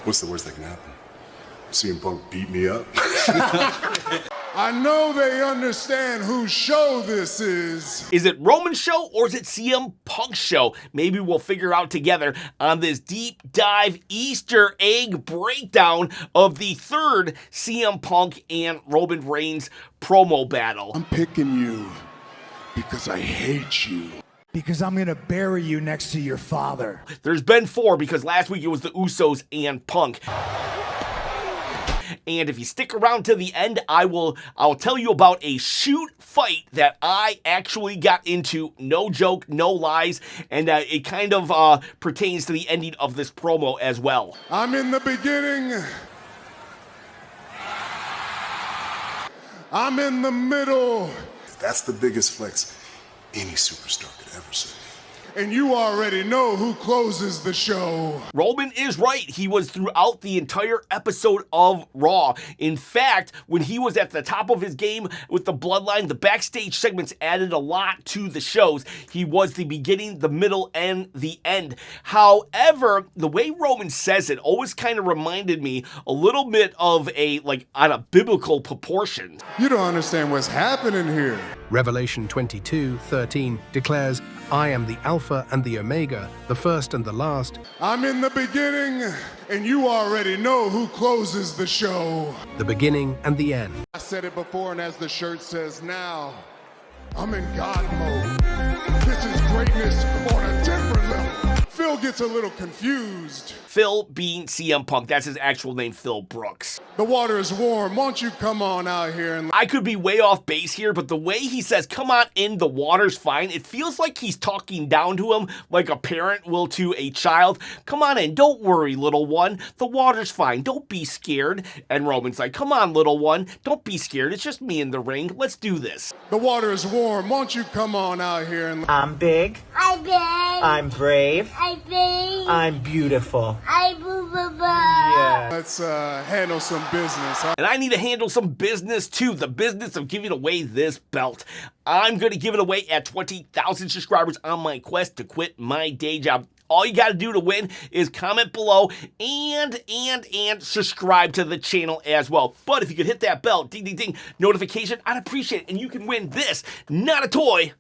What's the worst that can happen? CM Punk beat me up? I know they understand whose show this is. Is it Roman's show or is it CM Punk's show? Maybe we'll figure out together on this deep dive Easter egg breakdown of the third CM Punk and Roman Reigns promo battle. I'm picking you because I hate you. Because I'm gonna bury you next to your father. There's been 4 because last week it was the Usos and Punk. And if you stick around to the end, I'll tell you about a shoot fight that I actually got into. No joke, no lies, and it kind of pertains to the ending of this promo as well. I'm in the beginning. I'm in the middle. That's the biggest flex any superstar could ever say. And you already know who closes the show. Roman is right. He was throughout the entire episode of Raw. In fact, when he was at the top of his game with the Bloodline, the backstage segments added a lot to the shows. He was the beginning, the middle, and the end. However, the way Roman says it always kind of reminded me a little bit of on a biblical proportion. You don't understand what's happening here. Revelation 22:13 declares, I am the Alpha and the Omega, the first and the last. I'm in the beginning, and you already know who closes the show. The beginning and the end. I said it before, and as the shirt says now, I'm in God mode. This is greatness on a different level. Phil gets a little confused. Phil being CM Punk, that's his actual name, Phil Brooks. The water is warm. Won't you come on out here and... I could be way off base here, but the way he says, come on in, the water's fine, it feels like he's talking down to him like a parent will to a child. Come on in, don't worry, little one. The water's fine, don't be scared. And Roman's like, come on, little one, don't be scared. It's just me in the ring. Let's do this. The water is warm. Won't you come on out here and... I'm big. I'm big. I'm brave. I'm big. I'm beautiful. I'm boo boo boo. Yeah. Let's handle some business. Huh? And I need to handle some business too, the business of giving away this belt. I'm going to give it away at 20,000 subscribers on my quest to quit my day job. All you got to do to win is comment below and subscribe to the channel as well. But if you could hit that bell, ding, ding, ding, notification, I'd appreciate it. And you can win this, not a toy,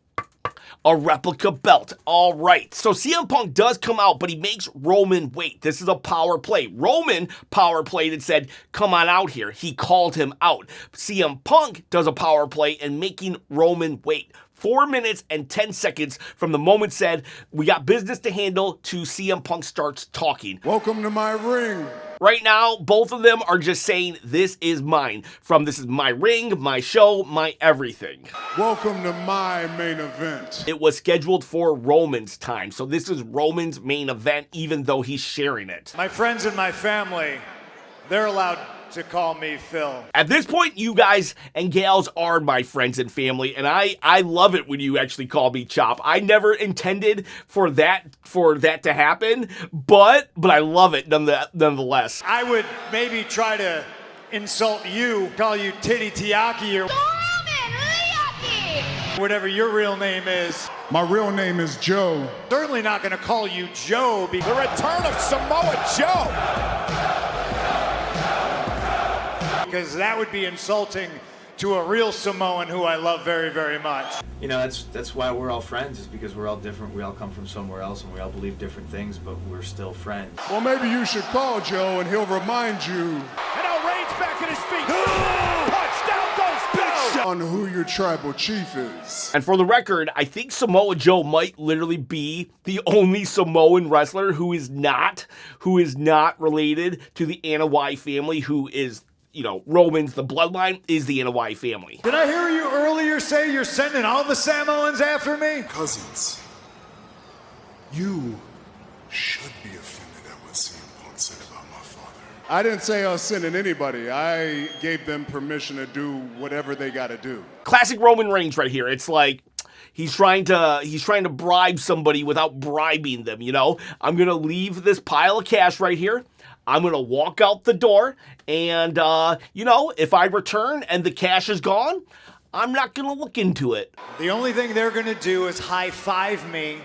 a replica belt. All right, so CM Punk does come out, but he makes Roman wait. This is a power play. Roman power played and said, come on out here. He called him out. CM Punk does a power play and making Roman wait. 4 minutes and 10 seconds from the moment said, we got business to handle, to CM Punk starts talking. Welcome to my ring. Right now, both of them are just saying, this is mine. From this is my ring, my show, my everything. Welcome to my main event. It was scheduled for Roman's time, so this is Roman's main event, even though he's sharing it. My friends and my family, they're allowed to call me Phil. At this point, you guys and gals are my friends and family, and I love it when you actually call me Chop. I never intended for that to happen, but I love it nonetheless. I would maybe try to insult you, call you Titty Tiaki or whatever your real name is. My real name is Joe. Certainly not going to call you Joe. The return of Samoa Joe. Because that would be insulting to a real Samoan who I love very, very much. You know, that's why we're all friends, is because we're all different. We all come from somewhere else and we all believe different things, but we're still friends. Well, maybe you should call Joe and he'll remind you. And now Reigns back at his feet. Touchdown goes Big Show. On who your tribal chief is. And for the record, I think Samoa Joe might literally be the only Samoan wrestler who is not related to the Anoa'i family, who is, you know, Roman's, the bloodline is the Anoa'i family. Did I hear you earlier say you're sending all the Samoans after me? Cousins, you should be offended at what CM Punk said about my father. I didn't say I was sending anybody. I gave them permission to do whatever they got to do. Classic Roman Reigns right here. It's like he's trying to bribe somebody without bribing them, you know? I'm going to leave this pile of cash right here. I'm going to walk out the door, and, you know, if I return and the cash is gone, I'm not going to look into it. The only thing they're going to do is high-five me.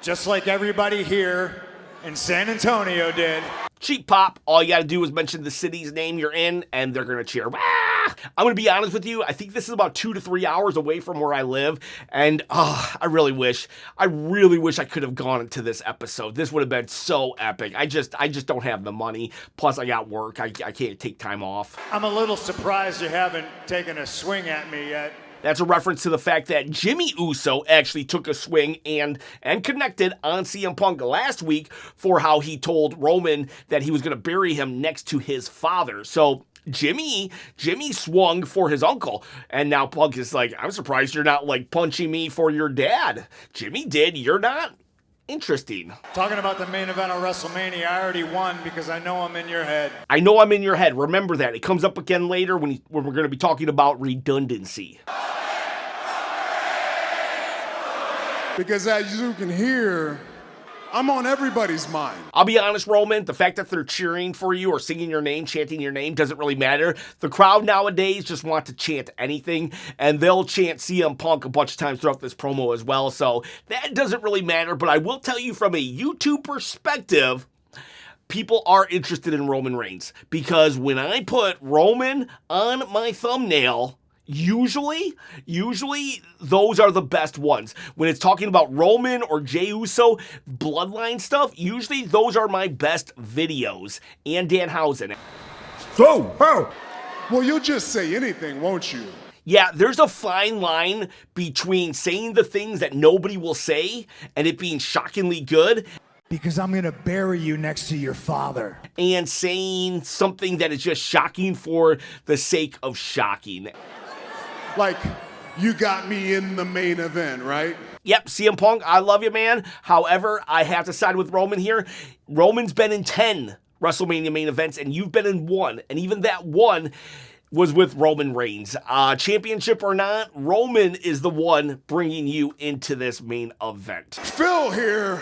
Just like everybody here And San Antonio did. Cheap pop, all you gotta do is mention the city's name you're in, and they're gonna cheer. Ah! I'm gonna be honest with you, I think this is about 2 to 3 hours away from where I live, and I really wish I could have gone to this episode. This would have been so epic. I just don't have the money, plus I got work, I can't take time off. I'm a little surprised you haven't taken a swing at me yet. That's a reference to the fact that Jimmy Uso actually took a swing and connected on CM Punk last week for how he told Roman that he was going to bury him next to his father. So Jimmy swung for his uncle, and now Punk is like, I'm surprised you're not like punching me for your dad. Jimmy did, you're not? Interesting. Talking about the main event of WrestleMania, I already won because I know I'm in your head. I know I'm in your head. Remember that. It comes up again later when we're going to be talking about redundancy. Because as you can hear, I'm on everybody's mind. I'll be honest, Roman, the fact that they're cheering for you or singing your name, chanting your name, doesn't really matter. The crowd nowadays just want to chant anything, and they'll chant CM Punk a bunch of times throughout this promo as well, so that doesn't really matter. But I will tell you from a YouTube perspective, people are interested in Roman Reigns, because when I put Roman on my thumbnail, usually those are the best ones. When it's talking about Roman or Jey Uso bloodline stuff, usually those are my best videos. And Danhausen. Well, you'll just say anything, won't you? Yeah, there's a fine line between saying the things that nobody will say and it being shockingly good, Because I'm going to bury you next to your father. and saying something that is just shocking for the sake of shocking. Like, you got me in the main event, right? Yep, CM Punk, I love you, man. However, I have to side with Roman here. Roman's been in 10 WrestleMania main events, and you've been in 1. And even that 1 was with Roman Reigns. Championship or not, Roman is the one bringing you into this main event. Phil here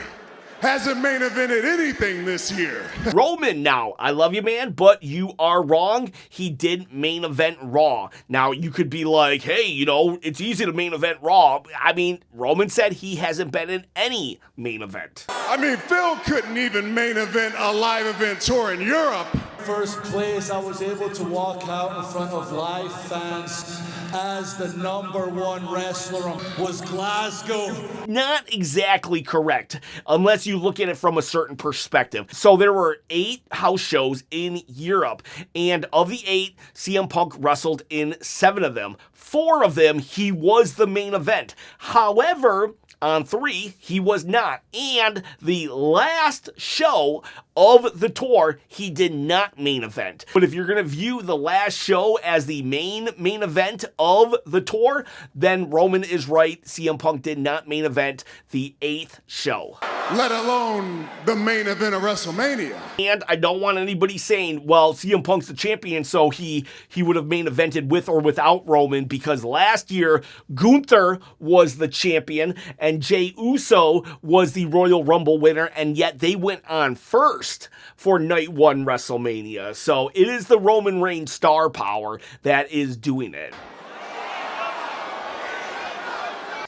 hasn't main evented anything this year. Roman, now, I love you, man, but you are wrong. He did main event Raw. Now, you could be like, hey, you know, it's easy to main event Raw. I mean, Roman said he hasn't been in any main event. I mean, Phil couldn't even main event a live event tour in Europe. First place, I was able to walk out in front of live fans as the #1 wrestler was Glasgow. Not exactly correct, unless you look at it from a certain perspective. So there were 8 house shows in Europe, and of the 8, CM Punk wrestled in 7 of them. 4 of them, he was the main event. However, on 3, he was not. And the last show of the tour, he did not main event. But if you're going to view the last show as the main event of the tour, then Roman is right. CM Punk did not main event the 8th show. Let alone the main event of WrestleMania. And I don't want anybody saying, well, CM Punk's the champion, so he would have main evented with or without Roman, because last year, Gunther was the champion, and Jey Uso was the Royal Rumble winner, and yet they went on first for Night 1 WrestleMania. So it is the Roman Reigns star power that is doing it.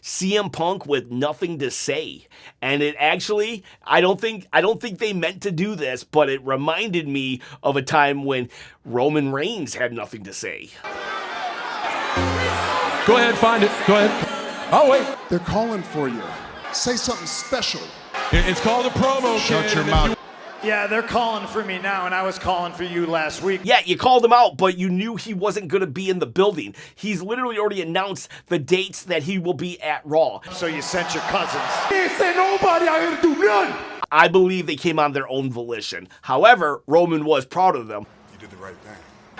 CM Punk with nothing to say. And it actually, I don't think they meant to do this, but it reminded me of a time when Roman Reigns had nothing to say. Go ahead, find it. Go ahead. Oh, wait. They're calling for you. Say something special. It's called a promo. Shut your mouth. Yeah, they're calling for me now, and I was calling for you last week. Yeah, you called him out, but you knew he wasn't going to be in the building. He's literally already announced the dates that he will be at Raw. So you sent your cousins. Ain't say nobody out here to do nothing. I believe they came on their own volition. However, Roman was proud of them. You did the right thing.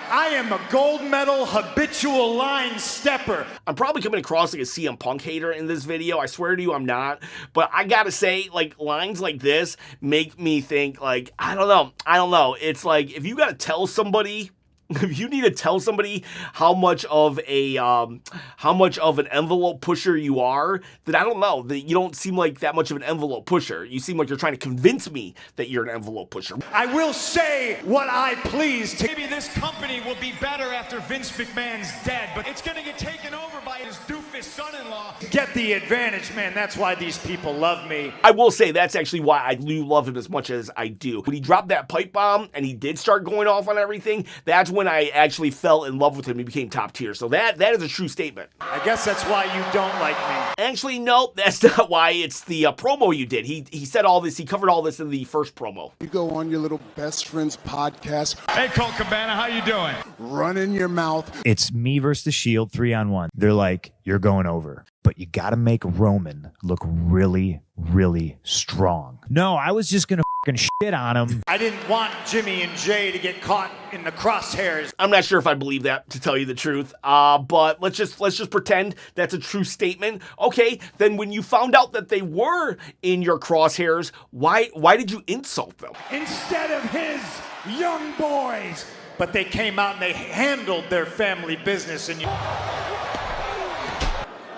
I am a gold medal habitual line stepper. I'm probably coming across like a CM Punk hater in this video. I swear to you, I'm not. But I gotta say, like, lines like this make me think, like, I don't know. It's like, if you gotta tell somebody, if you need to tell somebody how much of an envelope pusher you are, then I don't know, that you don't seem like that much of an envelope pusher. You seem like you're trying to convince me that you're an envelope pusher. I will say what I please. Maybe this company will be better after Vince McMahon's dead, but it's going to get taken over by his doofus his son-in-law. Get the advantage, man. That's why these people love me. I will say that's actually why I do love him as much as I do. When he dropped that pipe bomb and he did start going off on everything, that's when I actually fell in love with him. He became top tier. So that is a true statement. I guess that's why you don't like me. Actually, no, that's not why. It's the promo you did. He said all this. He covered all this in the first promo. You go on your little best friend's podcast, Hey, Colt Cabana, how you doing? running your mouth. It's me versus the Shield 3-on-1. They're like, you're going over, but you got to make Roman look really, really strong. No, I was just going to fucking shit on him. I didn't want Jimmy and Jay to get caught in the crosshairs. I'm not sure if I believe that, to tell you the truth. But let's just pretend that's a true statement. Okay, then when you found out that they were in your crosshairs, why did you insult them? Instead of his young boys. But they came out and they handled their family business, and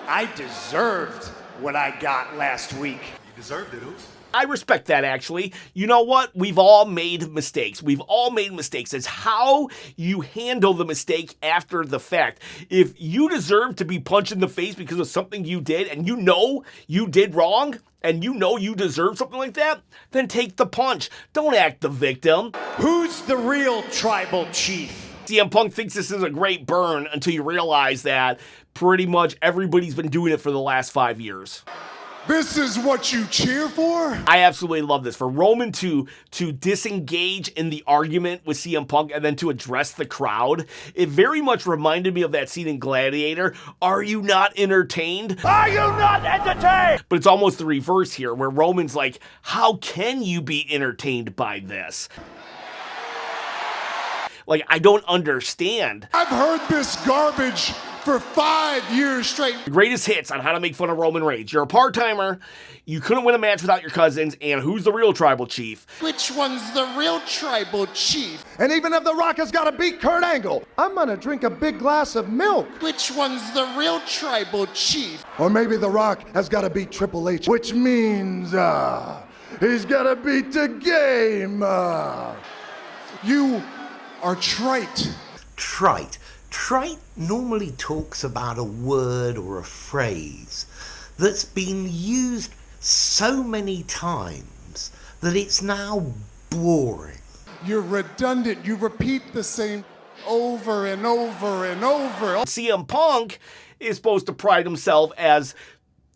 I deserved what I got last week. You deserved it, Uso. I respect that, actually. You know what? We've all made mistakes. We've all made mistakes. It's how you handle the mistake after the fact. If you deserve to be punched in the face because of something you did, and you know you did wrong, and you know you deserve something like that, then take the punch. Don't act the victim. Who's the real tribal chief? CM Punk thinks this is a great burn until you realize that pretty much everybody's been doing it for the last 5 years. This is what you cheer for? I absolutely love this. For Roman to disengage in the argument with CM Punk and then to address the crowd, it very much reminded me of that scene in Gladiator. Are you not entertained? Are you not entertained? But it's almost the reverse here, where Roman's like, how can you be entertained by this? Like, I don't understand. I've heard this garbage for 5 years straight. Greatest hits on how to make fun of Roman Reigns. You're a part-timer, you couldn't win a match without your cousins, and who's the real tribal chief? Which one's the real tribal chief? And even if The Rock has got to beat Kurt Angle, I'm going to drink a big glass of milk. Which one's the real tribal chief? Or maybe The Rock has got to beat Triple H, which means he's got to beat the game. You are trite. Trite. Trite normally talks about a word or a phrase that's been used so many times that it's now boring. You're redundant. You repeat the same over and over and over. CM Punk is supposed to pride himself as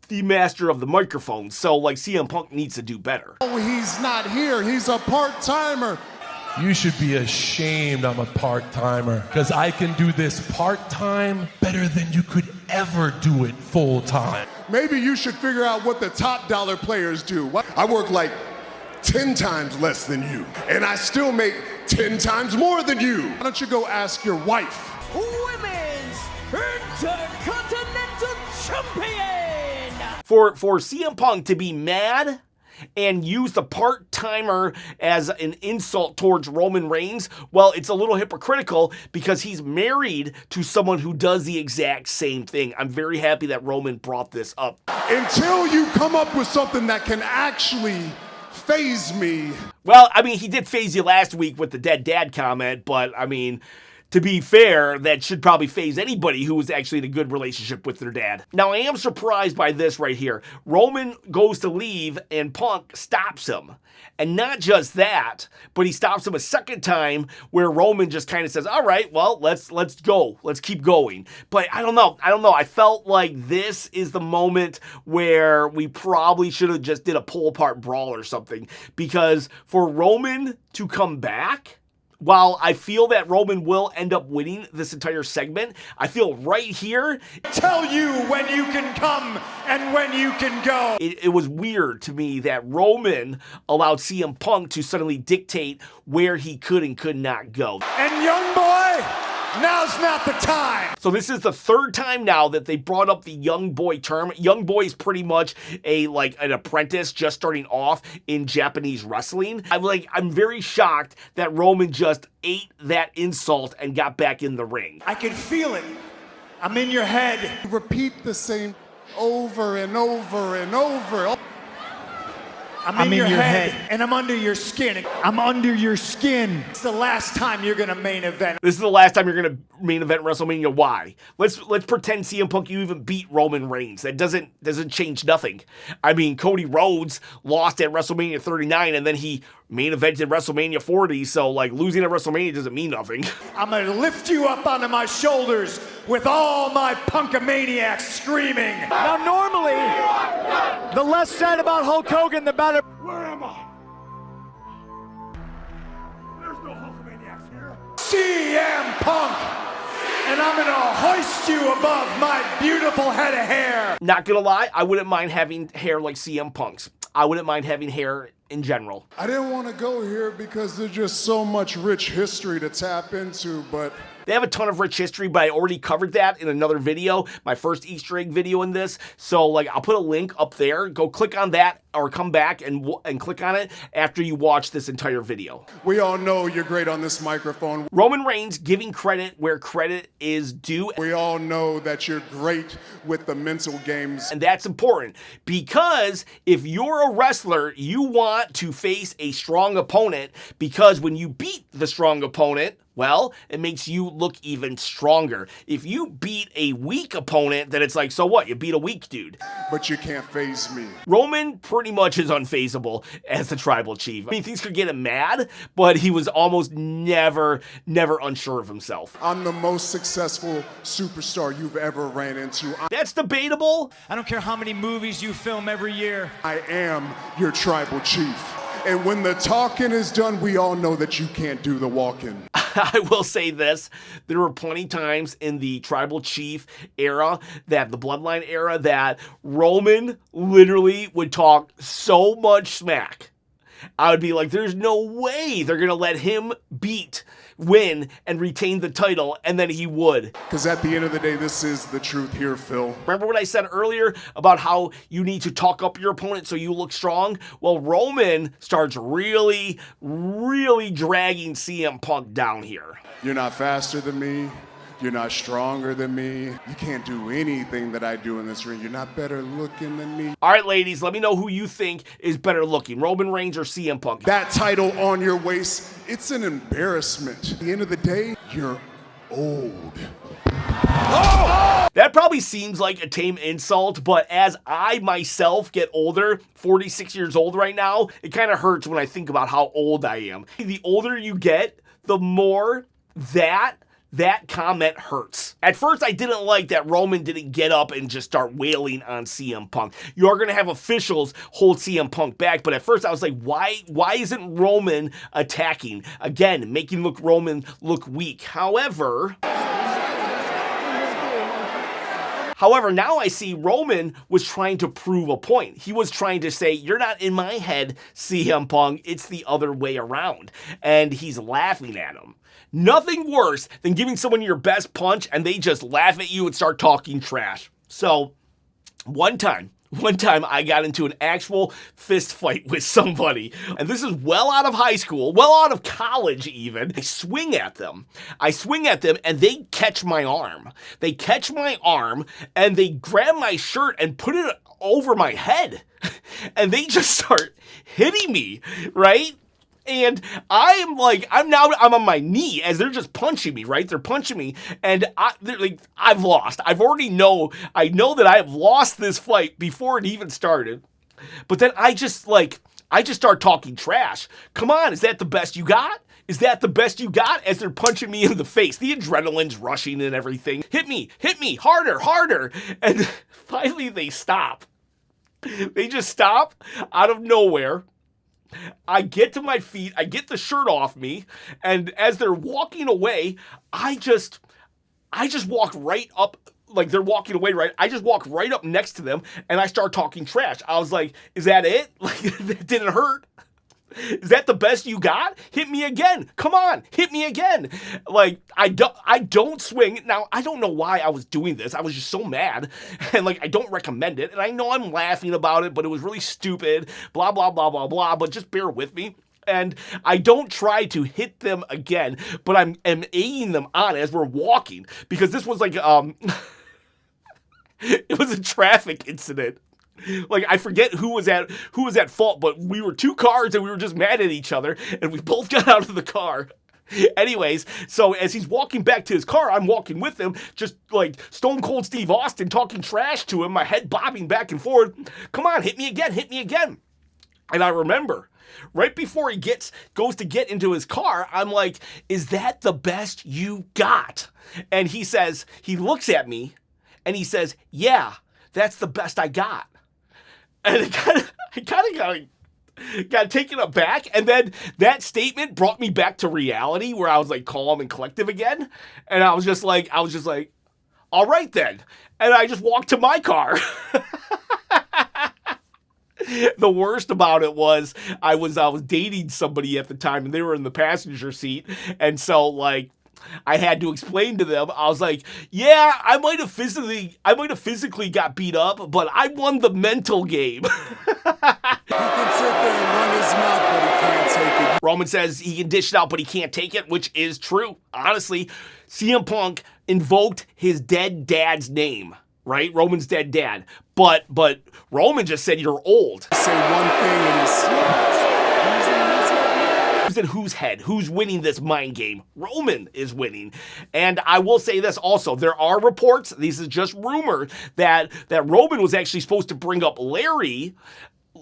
the master of the microphone, so like CM Punk needs to do better. Oh, he's not here. He's a part-timer. You should be ashamed I'm a part-timer, because I can do this part-time better than you could ever do it full-time. Maybe you should figure out what the top dollar players do. I work like 10 times less than you, and I still make 10 times more than you. Why don't you go ask your wife? Women's Intercontinental Champion! For CM Punk to be mad and use the part-timer as an insult towards Roman Reigns, well, it's a little hypocritical because he's married to someone who does the exact same thing. I'm very happy that Roman brought this up. Until you come up with something that can actually faze me. Well, I mean, he did faze you last week with the dead dad comment, but I mean, to be fair, that should probably faze anybody who was actually in a good relationship with their dad. Now, I am surprised by this right here. Roman goes to leave and Punk stops him. And not just that, but he stops him a second time where Roman just kind of says, all right, well, let's go. Let's keep going. But I don't know. I felt like this is the moment where we probably should have just did a pull-apart brawl or something. Because for Roman to come back, while I feel that Roman will end up winning this entire segment, I feel right here, Tell you when you can come and when you can go. it was weird to me that Roman allowed CM Punk to suddenly dictate where he could and could not go. And young boy, now's not the time. So this is the third time now that they brought up the young boy term. Young boy is pretty much an apprentice just starting off in Japanese wrestling. I'm very shocked that Roman just ate that insult and got back in the ring. I can feel it. I'm in your head. Repeat the same over and over and over. I'm in your head, and I'm under your skin. I'm under your skin. It's the last time you're gonna main event. This is the last time you're gonna main event WrestleMania. Why? Let's pretend CM Punk you even beat Roman Reigns. That doesn't change nothing. I mean, Cody Rhodes lost at WrestleMania 39, and then he main evented WrestleMania 40. So like losing at WrestleMania doesn't mean nothing. I'm gonna lift you up onto my shoulders with all my punkamaniacs screaming. Now, normally, the less said about Hulk Hogan, the better. Where am I? There's no Hulkamaniacs here. CM Punk! And I'm gonna hoist you above my beautiful head of hair. Not gonna lie, I wouldn't mind having hair like CM Punk's. I wouldn't mind having hair in general. I didn't want to go here because there's just so much rich history to tap into, but they have a ton of rich history, but I already covered that in another video, my first Easter egg video in this. So like I'll put a link up there. Go click on that or come back and click on it after you watch this entire video. We all know you're great on this microphone. Roman Reigns giving credit where credit is due. We all know that you're great with the mental games. And that's important because if you're a wrestler, you want to face a strong opponent because when you beat the strong opponent, well, it makes you look even stronger. If you beat a weak opponent, then it's like, so what? You beat a weak dude. But you can't phase me. Roman pretty much is unfazable as the tribal chief. I mean, things could get him mad, but he was almost never unsure of himself. I'm the most successful superstar you've ever ran into. That's debatable. I don't care how many movies you film every year. I am your tribal chief. And when the talking is done, we all know that you can't do the walking. I will say this, there were plenty times in the tribal chief era, that the bloodline era, that Roman literally would talk so much smack. I would be like, there's no way they're going to let him win and retain the title, and then he would. Because at the end of the day, this is the truth here, Phil. Remember what I said earlier about how you need to talk up your opponent so you look strong? Well, Roman starts really dragging CM Punk down here. You're not faster than me. You're not stronger than me. You can't do anything that I do in this ring. You're not better looking than me. All right, ladies, let me know who you think is better looking, Roman Reigns or CM Punk. That title on your waist, it's an embarrassment. At the end of the day, you're old. Oh! That probably seems like a tame insult, but as I myself get older, 46 years old right now, it kind of hurts when I think about how old I am. The older you get, the more that comment hurts. At first, I didn't like that Roman didn't get up and just start wailing on CM Punk. You're going to have officials hold CM Punk back, but at first I was like, why isn't Roman attacking? Again, making Roman look weak. However, now I see Roman was trying to prove a point. He was trying to say, you're not in my head, CM Punk. It's the other way around. And he's laughing at him. Nothing worse than giving someone your best punch and they just laugh at you and start talking trash. So, one time I got into an actual fist fight with somebody. And this is well out of high school, well out of college even. I swing at them and they catch my arm. They catch my arm and they grab my shirt and put it over my head. And they just start hitting me, right? And I'm on my knee as they're just punching me, right? They're punching me, and I've lost. I know that I have lost this fight before it even started. But then I just start talking trash. Come on, is that the best you got? Is that the best you got? As they're punching me in the face. The adrenaline's rushing and everything. Hit me, harder. And finally they stop. They just stop out of nowhere. I get to my feet, I get the shirt off me, and as they're walking away, I just walk right up, like they're walking away, right? I just walk right up next to them, and I start talking trash. I was like, is that it? Like, that didn't hurt? Is that the best you got? Hit me again. Come on, hit me again. Like, I don't swing. Now, I don't know why I was doing this. I was just so mad. And I don't recommend it. And I know I'm laughing about it, but it was really stupid. Blah, blah, blah, blah, blah. But just bear with me. And I don't try to hit them again, but I'm egging them on as we're walking. Because this was it was a traffic incident. Like, I forget who was at fault, but we were two cars and we were just mad at each other, and we both got out of the car. Anyways, so as he's walking back to his car, I'm walking with him, just like Stone Cold Steve Austin, talking trash to him, my head bobbing back and forth. Come on, hit me again, hit me again. And I remember, right before he goes to get into his car, I'm like, is that the best you got? And he looks at me, and he says, yeah, that's the best I got. And I kind of got taken aback, and then that statement brought me back to reality where I was like calm and collective again, and I was just like, all right then, and I just walked to my car. The worst about it was I was dating somebody at the time, and they were in the passenger seat, and so like I had to explain to them. I was like, yeah, I might have physically got beat up, but I won the mental game. He can sit there and run his mouth, but he can't take it. Roman says he can dish it out, but he can't take it, which is true. Honestly, CM Punk invoked his dead dad's name, right? Roman's dead dad. But Roman just said you're old. Say one thing and he snaps. Who's in whose head? Who's winning this mind game? Roman is winning. And I will say this also. There are reports, this is just rumor, that Roman was actually supposed to bring up Larry,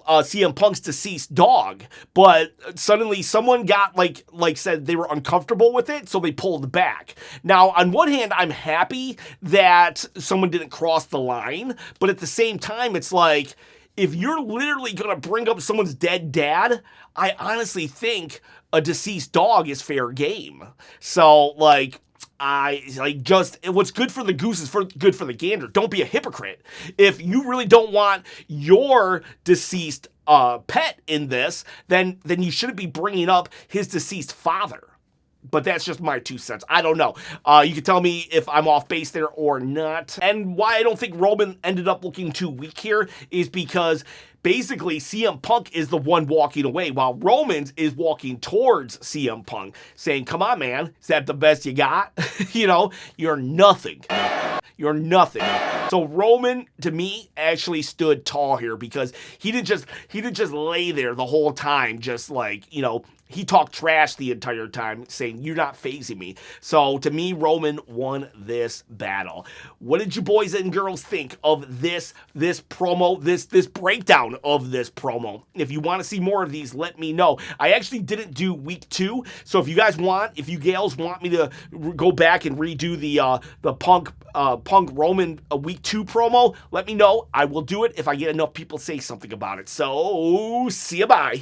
CM Punk's deceased dog, but suddenly someone got like said they were uncomfortable with it, so they pulled back. Now, on one hand, I'm happy that someone didn't cross the line, but at the same time, it's like, if you're literally gonna bring up someone's dead dad, I honestly think a deceased dog is fair game. So like, what's good for the goose is good for the gander. Don't be a hypocrite. If you really don't want your deceased pet in this, then you shouldn't be bringing up his deceased father. But that's just my 2 cents. I don't know. You can tell me if I'm off base there or not. And why I don't think Roman ended up looking too weak here is because basically CM Punk is the one walking away while Roman is walking towards CM Punk saying, come on, man, is that the best you got? You know, you're nothing. You're nothing. So Roman, to me, actually stood tall here because he didn't just lay there the whole time, just like, you know, he talked trash the entire time, saying, you're not phasing me. So, to me, Roman won this battle. What did you boys and girls think of this promo, this breakdown of this promo? If you want to see more of these, let me know. I actually didn't do week 2, so if you gals want me to go back and redo the Punk Roman week 2 promo, let me know. I will do it if I get enough people say something about it. So, see ya, bye.